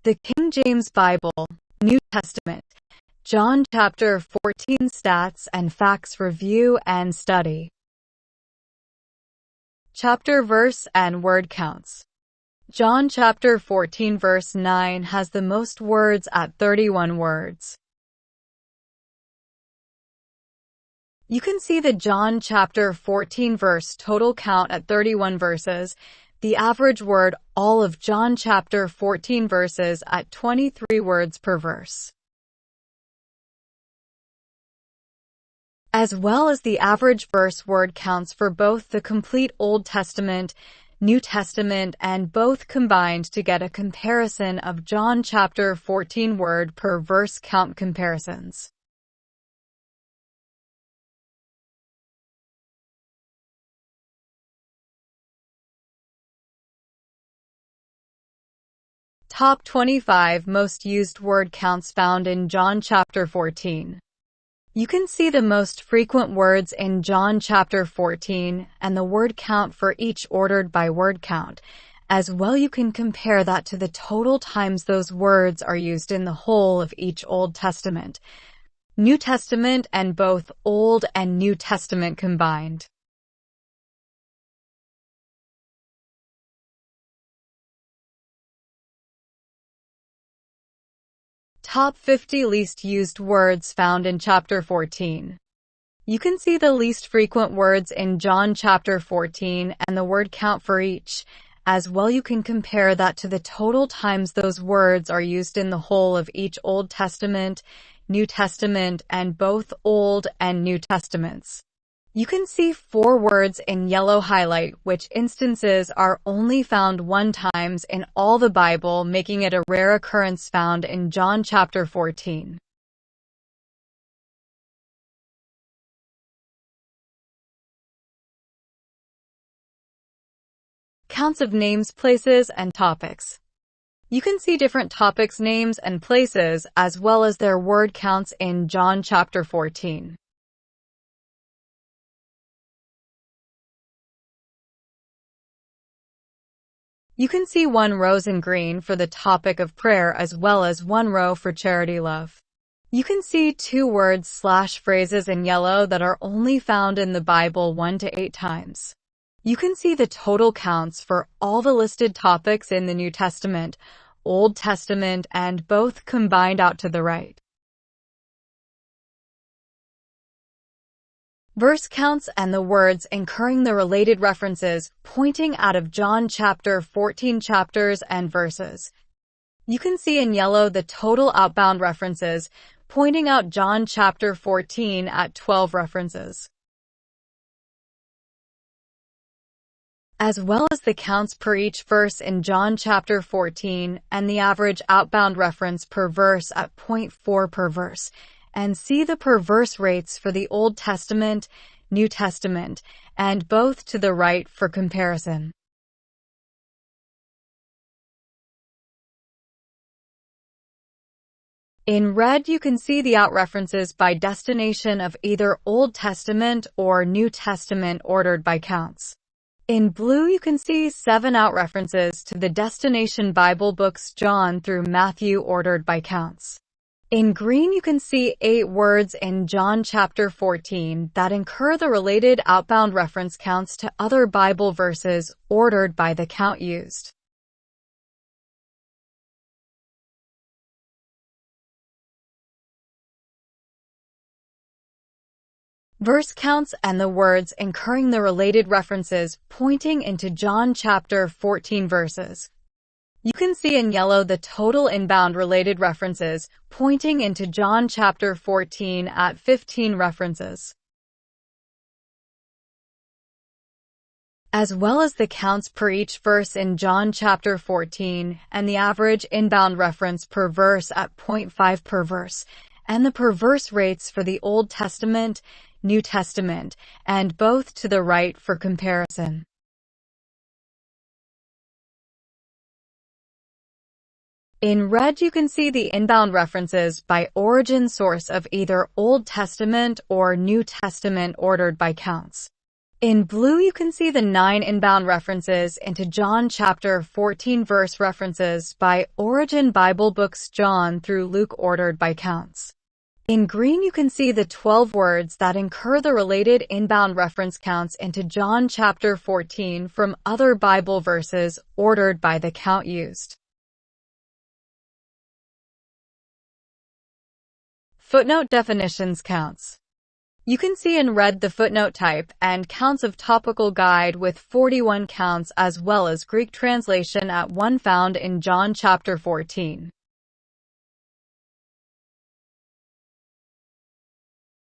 The King James Bible, New Testament, John chapter 14 Stats and Facts Review and Study. Chapter, verse, and word counts. John chapter 14 verse 9 has the most words at 31 words. You can see the John chapter 14 verse total count at 31 verses, the average word all of John chapter 14 verses at 23 words per verse, as well as the average verse word counts for both the complete Old Testament, New Testament, and both combined to get a comparison of John chapter 14 word per verse count comparisons. Top 25 most used word counts found in John chapter 14. You can see the most frequent words in John chapter 14 and the word count for each ordered by word count. As well, you can compare that to the total times those words are used in the whole of each Old Testament, New Testament, and both Old and New Testament combined. Top 50 least used words found in chapter 14. You can see the least frequent words in John chapter 14 and the word count for each. As well, you can compare that to the total times those words are used in the whole of each Old Testament, New Testament, and both Old and New Testaments. You can see 4 words in yellow highlight, which instances are only found 1 times in all the Bible, making it a rare occurrence found in John chapter 14. Counts of names, places, and topics. You can see different topics, names, and places, as well as their word counts in John chapter 14. You can see 1 row in green for the topic of prayer as well as 1 row for charity love. You can see 2 words/phrases in yellow that are only found in the Bible 1 to 8 times. You can see the total counts for all the listed topics in the New Testament, Old Testament, and both combined out to the right. Verse counts and the words incurring the related references pointing out of John chapter 14 chapters and verses. You can see in yellow the total outbound references pointing out John chapter 14 at 12 references, as well as the counts per each verse in John chapter 14 and the average outbound reference per verse at 0.4 per verse. And see the per verse rates for the Old Testament, New Testament, and both to the right for comparison. In red, you can see the out references by destination of either Old Testament or New Testament ordered by counts. In blue, you can see 7 out references to the destination Bible books John through Matthew ordered by counts. In green, you can see 8 words in John chapter 14 that incur the related outbound reference counts to other Bible verses ordered by the count used. Verse counts and the words incurring the related references pointing into John chapter 14 verses. You can see in yellow the total inbound related references pointing into John chapter 14 at 15 references, as well as the counts per each verse in John chapter 14 and the average inbound reference per verse at 0.5 per verse, and the per verse rates for the Old Testament, New Testament, and both to the right for comparison. In red, you can see the inbound references by origin source of either Old Testament or New Testament ordered by counts. In blue, you can see the 9 inbound references into John chapter 14 verse references by Origin Bible books John through Luke ordered by counts. In green, you can see the 12 words that incur the related inbound reference counts into John chapter 14 from other Bible verses ordered by the count used. Footnote definitions counts. You can see in red the footnote type and counts of topical guide with 41 counts as well as Greek translation at 1 found in John chapter 14.